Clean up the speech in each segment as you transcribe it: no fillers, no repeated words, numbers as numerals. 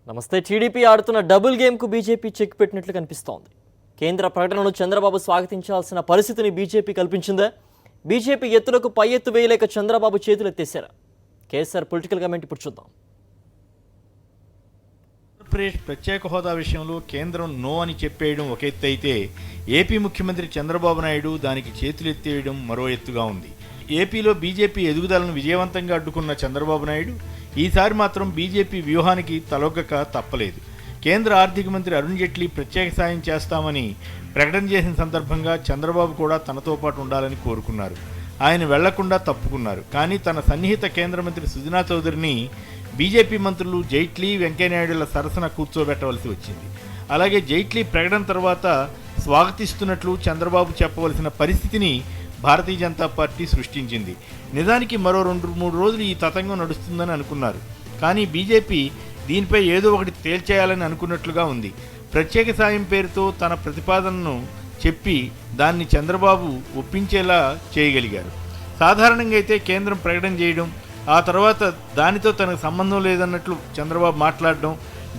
నమస్తే. టీడీపీ ఆడుతున్న double గేమ్కు BJP check పెట్టినట్లు కనిపిస్తోంది. కేంద్ర ప్రకటనను చంద్రబాబు స్వాగతించాల్సిన పరిస్థితిని బీజేపీ కల్పించిందా? బీజేపీ ఎత్తులకు పై ఎత్తు వేయలేక చంద్రబాబు చేతులెత్తేశారా? కేసీఆర్ పొలిటికల్ కమెంట్ ఇప్పుడు చూద్దాం. ఆంధ్రప్రదేశ్ ప్రత్యేక హోదా విషయంలో కేంద్రం నో అని చెప్పేయడం ఒక ఎత్తు అయితే, ఏపీ ముఖ్యమంత్రి చంద్రబాబు నాయుడు దానికి చేతులెత్తేయడం మరో ఎత్తుగా ఉంది. ఏపీలో బీజేపీ ఎదుగుదలను విజయవంతంగా అడ్డుకున్న చంద్రబాబు నాయుడు ఈసారి మాత్రం బీజేపీ వ్యూహానికి తలొగ్గక తప్పలేదు. కేంద్ర ఆర్థిక మంత్రి అరుణ్ జైట్లీ ప్రత్యేక సాయం చేస్తామని ప్రకటన చేసిన సందర్భంగా చంద్రబాబు కూడా తనతో పాటు ఉండాలని కోరుకున్నారు. ఆయన వెళ్లకుండా తప్పుకున్నారు. కానీ తన సన్నిహిత కేంద్ర మంత్రి సుజనా చౌదరిని బీజేపీ మంత్రులు జైట్లీ, వెంకయ్యనాయుడుల సరసన కూర్చోబెట్టవలసి వచ్చింది. అలాగే జైట్లీ ప్రకటన తర్వాత స్వాగతిస్తున్నట్లు చంద్రబాబు చెప్పవలసిన పరిస్థితిని భారతీయ జనతా పార్టీ సృష్టించింది. నిజానికి మరో 2-3 రోజులు ఈ తతంగం నడుస్తుందని అనుకున్నారు. కానీ బీజేపీ దీనిపై ఏదో ఒకటి తేల్చేయాలని అనుకున్నట్లుగా ఉంది. ప్రత్యేక సాయం పేరుతో తన ప్రతిపాదనను చెప్పి దాన్ని చంద్రబాబు ఒప్పించేలా చేయగలిగారు. సాధారణంగా అయితే కేంద్రం ప్రకటన చేయడం, ఆ తర్వాత దానితో తనకు సంబంధం లేదన్నట్లు చంద్రబాబు మాట్లాడడం,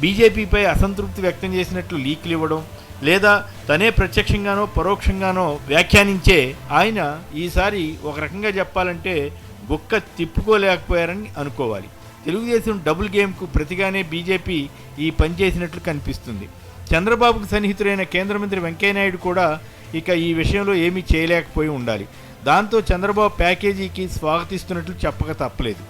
బీజేపీపై అసంతృప్తి వ్యక్తం చేసినట్లు లీకులు ఇవ్వడం, లేదా తనే ప్రత్యక్షంగానో పరోక్షంగానో వ్యాఖ్యానించే ఆయన ఈసారి ఒక రకంగా చెప్పాలంటే గుక్క తిప్పుకోలేకపోయారని అనుకోవాలి. తెలుగుదేశం డబుల్ గేమ్కు ప్రతిగానే బీజేపీ ఈ పని చేసినట్లు కనిపిస్తుంది. చంద్రబాబుకు సన్నిహితుడైన కేంద్ర మంత్రి వెంకయ్యనాయుడు కూడా ఇక ఈ విషయంలో ఏమీ చేయలేకపోయి ఉండాలి. దాంతో చంద్రబాబు ప్యాకేజీకి స్వాగతిస్తున్నట్లు చెప్పక తప్పలేదు.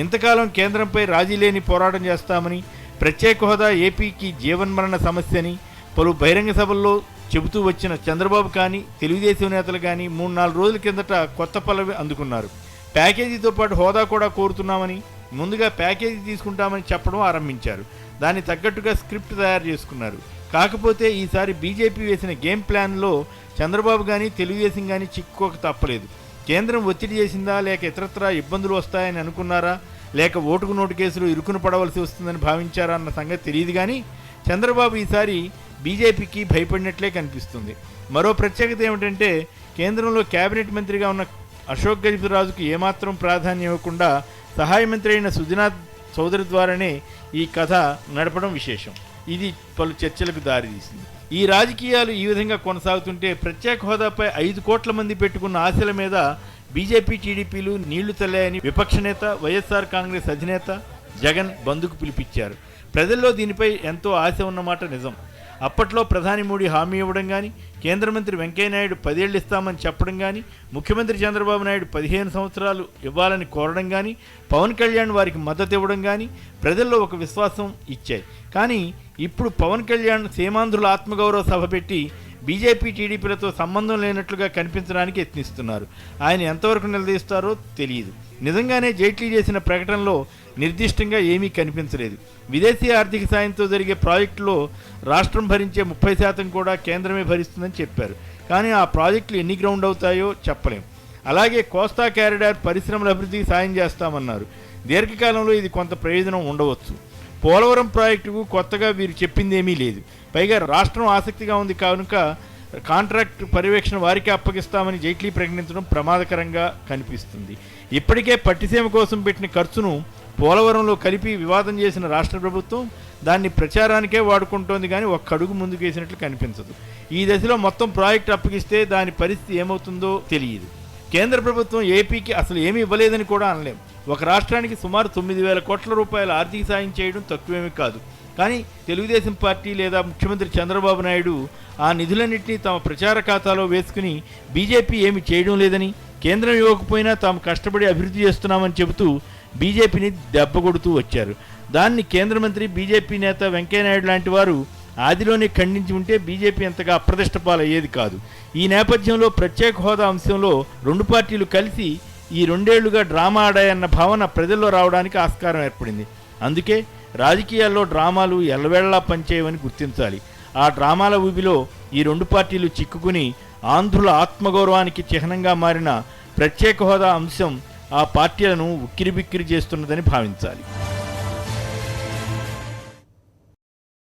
ఇంతకాలం కేంద్రంపై రాజీ లేని పోరాటం చేస్తామని, ప్రత్యేక హోదా ఏపీకి జీవన్మరణ సమస్యని పలు బహిరంగ సభల్లో చెబుతూ వచ్చిన చంద్రబాబు కానీ, తెలుగుదేశం నేతలు కానీ 3-4 రోజుల కిందట కొత్త పల్లవి అందుకున్నారు. ప్యాకేజీతో పాటు హోదా కూడా కోరుతున్నామని, ముందుగా ప్యాకేజీ తీసుకుంటామని చెప్పడం ఆరంభించారు. దానికి తగ్గట్టుగా స్క్రిప్ట్ తయారు చేసుకున్నారు. కాకపోతే ఈసారి బీజేపీ వేసిన గేమ్ ప్లాన్లో చంద్రబాబు కానీ, తెలుగుదేశం కానీ చిక్కుకోక తప్పలేదు. కేంద్రం ఒత్తిడి చేసిందా, లేక ఇతరత్రా ఇబ్బందులు వస్తాయని అనుకున్నారా, లేక ఓటుకు నోటు కేసులు ఇరుకును పడవలసి వస్తుందని భావించారా అన్న సంగతి తెలియదు. కానీ చంద్రబాబు ఈసారి బీజేపీకి భయపడినట్లే కనిపిస్తుంది. మరో ప్రత్యేకత ఏమిటంటే, కేంద్రంలో కేబినెట్ మంత్రిగా ఉన్న అశోక్ గజపతిరాజుకు ఏమాత్రం ప్రాధాన్యం ఇవ్వకుండా సహాయ మంత్రి అయిన సుజనా చౌదరి ద్వారానే ఈ కథ నడపడం విశేషం. ఇది పలు చర్చలకు దారితీసింది. ఈ రాజకీయాలు ఈ విధంగా కొనసాగుతుంటే, ప్రత్యేక హోదాపై 5 కోట్ల మంది పెట్టుకున్న ఆశల మీద బీజేపీ, టీడీపీలు నీళ్లు చల్లాయని విపక్ష నేత, వైఎస్ఆర్ కాంగ్రెస్ అధినేత జగన్ బంద్కు పిలిపించారు. ప్రజల్లో దీనిపై ఎంతో ఆశ ఉన్నమాట నిజం. అప్పట్లో ప్రధాని మోడీ హామీ ఇవ్వడం కానీ, కేంద్ర మంత్రి వెంకయ్యనాయుడు 10 ఏళ్ళు ఇస్తామని చెప్పడం కానీ, ముఖ్యమంత్రి చంద్రబాబు నాయుడు 15 సంవత్సరాలు ఇవ్వాలని కోరడం కానీ, పవన్ కళ్యాణ్ వారికి మద్దతు ఇవ్వడం కానీ ప్రజల్లో ఒక విశ్వాసం ఇచ్చాయి. కానీ ఇప్పుడు పవన్ కళ్యాణ్ సీమాంధ్రుల ఆత్మగౌరవ సభ పెట్టి బీజేపీ, టీడీపీలతో సంబంధం లేనట్లుగా కనిపించడానికి యత్నిస్తున్నారు. ఆయన ఎంతవరకు నిలదీస్తారో తెలియదు. నిజంగానే జైట్లీ చేసిన ప్రకటనలో నిర్దిష్టంగా ఏమీ కనిపించలేదు. విదేశీ ఆర్థిక సాయంతో జరిగే ప్రాజెక్టులో రాష్ట్రం భరించే 30% కూడా కేంద్రమే భరిస్తుందని చెప్పారు. కానీ ఆ ప్రాజెక్టులు ఎన్ని గ్రౌండ్ అవుతాయో చెప్పలేం. అలాగే కోస్తా కారిడార్ పరిశ్రమల అభివృద్ధికి సాయం చేస్తామన్నారు. దీర్ఘకాలంలో ఇది కొంత ప్రయోజనం ఉండవచ్చు. పోలవరం ప్రాజెక్టుకు కొత్తగా వీరు చెప్పిందేమీ లేదు. పైగా రాష్ట్రం ఆసక్తిగా ఉంది కనుక కాంట్రాక్ట్ పర్యవేక్షణ వారికి అప్పగిస్తామని జైట్లీ ప్రకటించడం ప్రమాదకరంగా కనిపిస్తుంది. ఇప్పటికే పట్టిసీమ కోసం పెట్టిన ఖర్చును పోలవరంలో కలిపి వివాదం చేసిన రాష్ట్ర ప్రభుత్వం దాన్ని ప్రచారానికే వాడుకుంటోంది, కానీ ఒక్క అడుగు ముందుకు వేసినట్లు కనిపించదు. ఈ దశలో మొత్తం ప్రాజెక్టు అప్పగిస్తే దాని పరిస్థితి ఏమవుతుందో తెలియదు. కేంద్ర ప్రభుత్వం ఏపీకి అసలు ఏమీ ఇవ్వలేదని కూడా అనలేం. ఒక రాష్ట్రానికి సుమారు 9,000 కోట్ల రూపాయల ఆర్థిక సాయం చేయడం తక్కువేమీ కాదు. కానీ తెలుగుదేశం పార్టీ లేదా ముఖ్యమంత్రి చంద్రబాబు నాయుడు ఆ నిధులన్నింటినీ తమ ప్రచార ఖాతాలో వేసుకుని బీజేపీ ఏమి చేయడం లేదని, కేంద్రం ఇవ్వకపోయినా తాము కష్టపడి అభివృద్ధి చేస్తున్నామని చెబుతూ బీజేపీని దెబ్బకొడుతూ వచ్చారు. దాన్ని కేంద్ర మంత్రి, బీజేపీ నేత వెంకయ్యనాయుడు లాంటి వారు ఆదిలోనే ఖండించి ఉంటే బీజేపీ అంతగా అప్రదిష్ట పాలయ్యేది కాదు. ఈ నేపథ్యంలో ప్రత్యేక హోదా అంశంలో 2 పార్టీలు కలిసి ఈ 2 ఏళ్లుగా డ్రామా ఆడాయన్న భావన ప్రజల్లో రావడానికి ఆస్కారం ఏర్పడింది. అందుకే రాజకీయాల్లో డ్రామాలు ఎల్లవేళలా పనిచేయవని గుర్తించాలి. ఆ డ్రామాల ఊబిలో ఈ 2 పార్టీలు చిక్కుకుని ఆంధ్రుల ఆత్మగౌరవానికి చిహ్నంగా మారిన ప్రత్యేక హోదా అంశం ఆ పార్టీలను ఉక్కిరిబిక్కిరి చేస్తున్నదని భావించాలి.